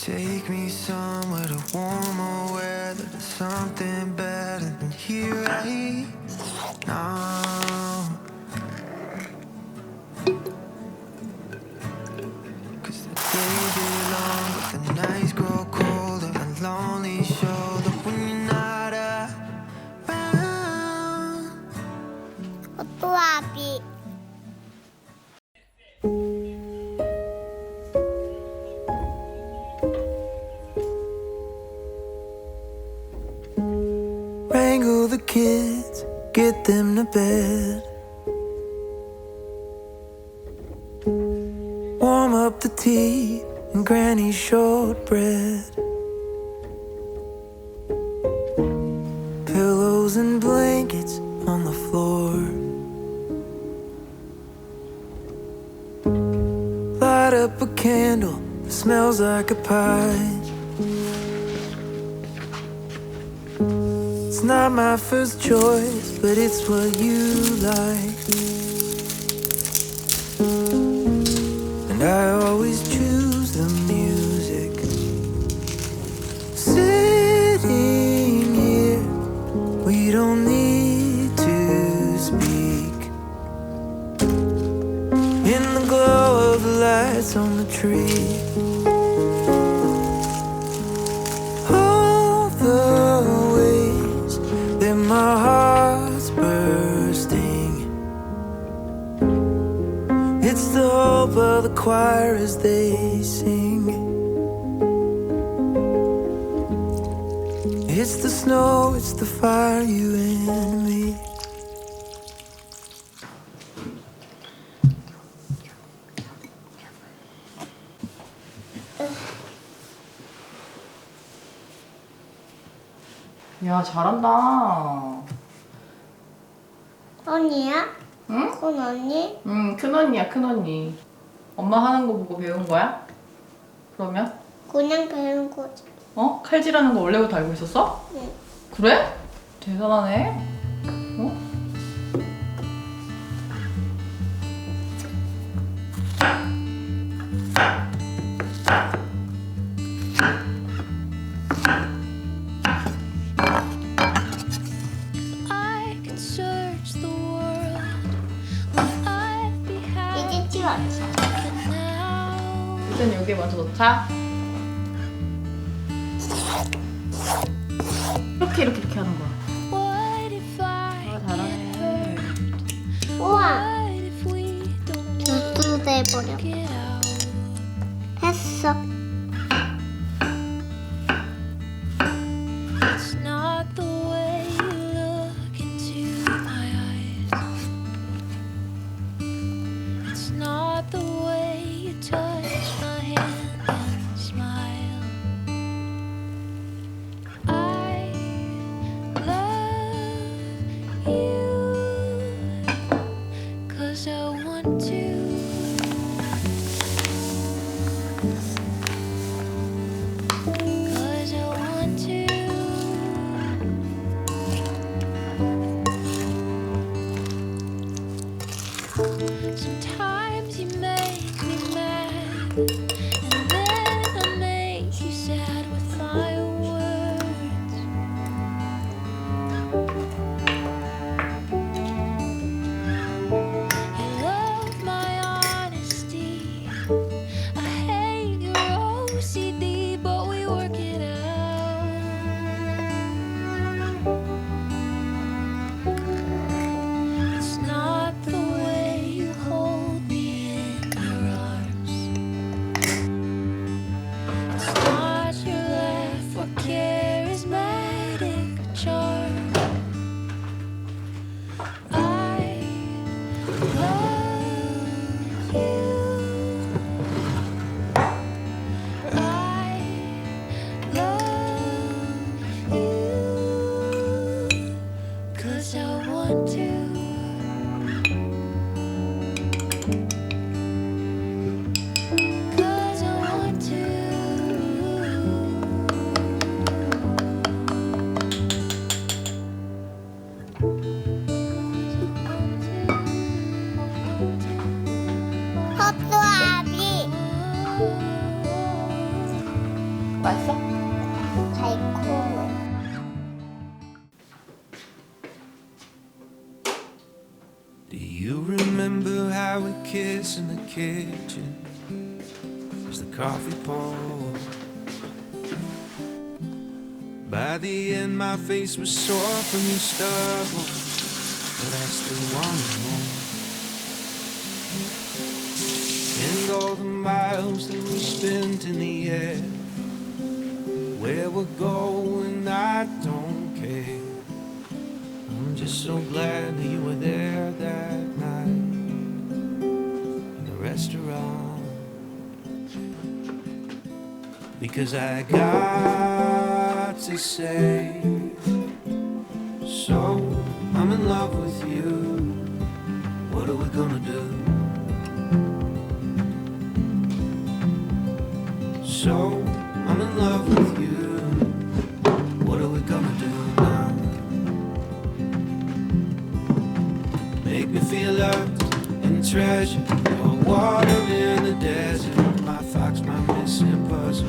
take me somewhere to warmer weather, to something better than here right now. 'Cause the days get long, but the nights grow colder, a lonely shoulder when you're not around. 또아비 Wrangle the kids, get them to bed. Warm up the tea and Granny's shortbread. Pillows and blankets on the floor. Light up a candle that smells like a pie. It's not my first choice, but it's what you like. And I always choose the music. Sitting here, we don't need to speak. In the glow of the lights on the tree. All the ways that my heart's bursting. It's the hope of the choir as they sing. It's the snow, it's the fire, you and me. 야, 잘한다. 언니야? 응? 큰 언니? 응, 큰언니야, 큰언니. 엄마 하는 거 보고 배운 거야? 그러면? 그냥 배운 거지. 어? 칼질하는 거 원래부터 알고 있었어? 응. 그래? 대단하네. 어? I could search the world, would I be happy 이제 찍었어. now? 일단 여기에 먼저 넣자. 이렇게 하는 거야. What if I 아, get 잘하네. hurt? 우와, What if we don't 뉴스 돼버려. get out? 했어. It's not the way you look into my eyes. It's not the way you touch my hand and smile. I love you 'cause I want to. Sometimes you make me mad, and then I make you sad with my words. You love my honesty. I hate your OCD, but we work it out. It's not the way you hold me in your arms. It's not your laugh or charismatic charm. I love you. I 맛있어? 달콤해. Do you remember how we kissed in the kitchen as the coffee poured? By the end, my face was sore from your stubble, but I still wanted more. And all the miles that we spent in the air, where we're going, I don't care. I'm just so glad that you were there that night in the restaurant, because I got to say, so I'm in love with you. What are we gonna do? So I'm in love with you. What are we gonna do now? Make me feel loved and treasured. Your water in the desert, my fox, my missing puzzle.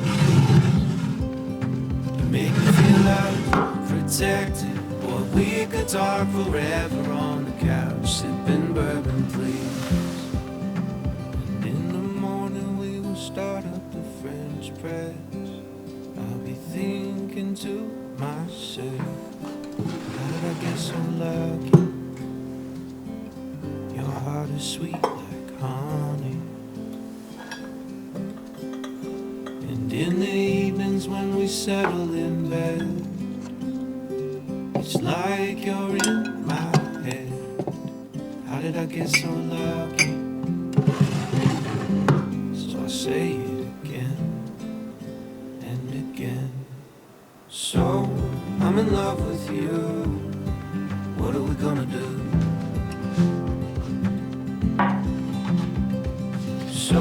You make me feel loved, protected. Boy, we could talk forever on the couch, sipping bourbon, please. And in the morning we will start up the French press. I'll be thinking to myself, how did I get so lucky? Your heart is sweet like honey. And in the evenings when we settle in bed, it's like you're in my head. How did I get so lucky? So I say it again and again. So I'm in love with you. What are we gonna do? So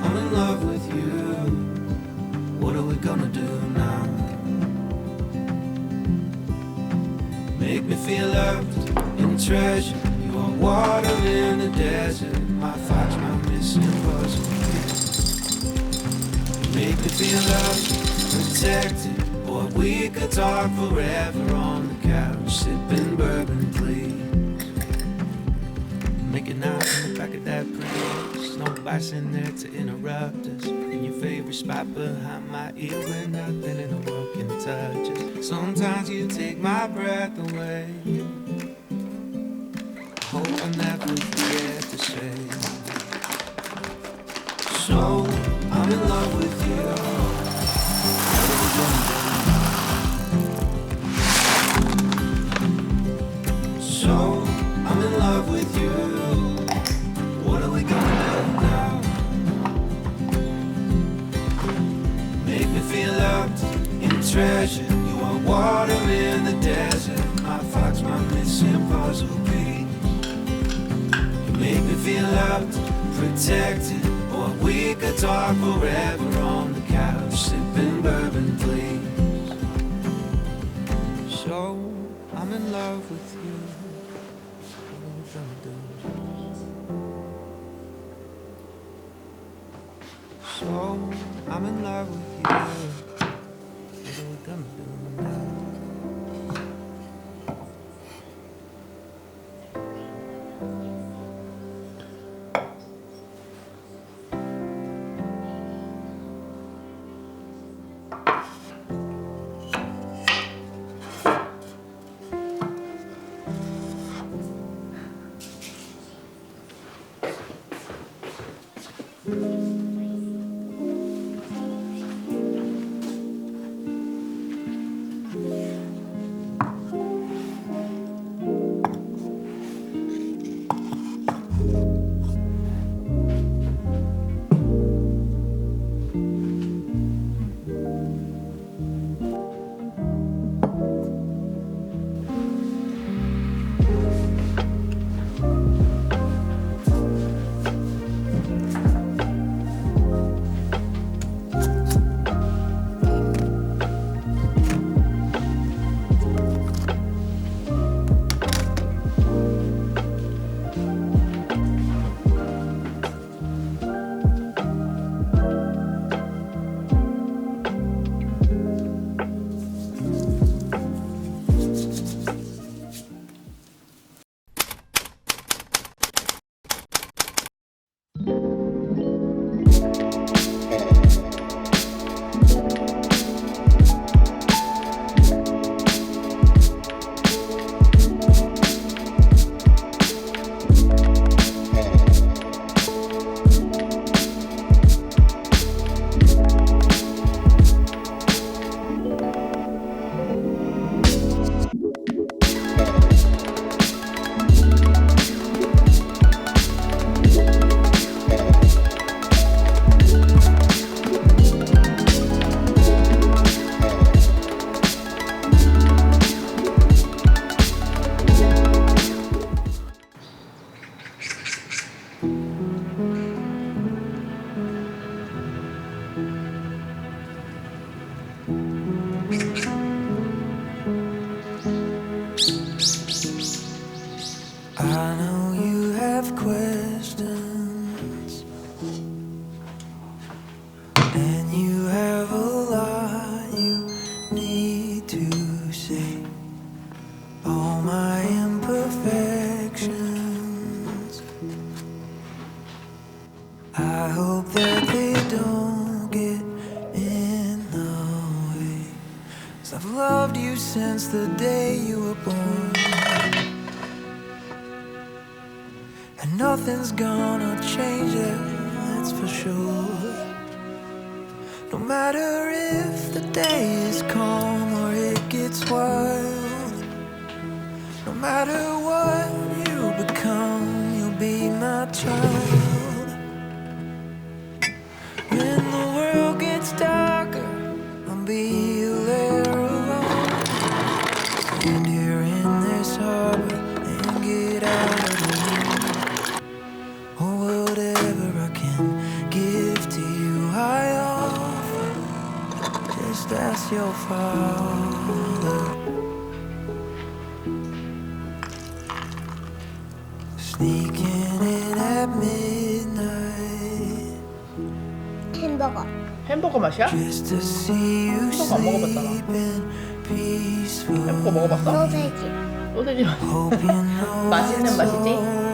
I'm in love with you. What are we gonna do now? Make me feel loved and treasured. You are water in the desert, my fox, my missing puzzle. Make me feel loved, protected. Boy, we could talk forever on the couch, sipping bourbon, please. Making out in the back of that Prius, nobody's in there to interrupt us. In your favorite spot behind my ear where nothing in the world can touch us. Sometimes you take my breath away. Hope I never forget to say. So I'm in love with you. What are we gonna do? So I'm in love with you. What are we gonna do now? Make me feel loved and treasured. You are water in the desert, my fox, my missing puzzle piece. You make me feel loved, protected. Or we could talk forever on the couch, sipping bourbon, please. So I'm in love with you. What are we gonna do? So I'm in love with you. What are we gonna do now? you since the day you were born. And nothing's gonna change it, that's for sure. No matter if the day is calm or it gets wild, no matter what you become, you'll be my child. When the world gets darker, I'll be there alone. Stand here in this harbor and get out of the wind. Or whatever I can give to you, I offer. Just ask your father. Sneaking in at midnight 햄버거. 햄버거 맛이야? just to see you 햄버거 안 먹어봤잖아. sleeping peaceful. 햄버거 먹어봤어? 소세지. 소세지 맛. Hope you know 맛있는 it's 맛이지? all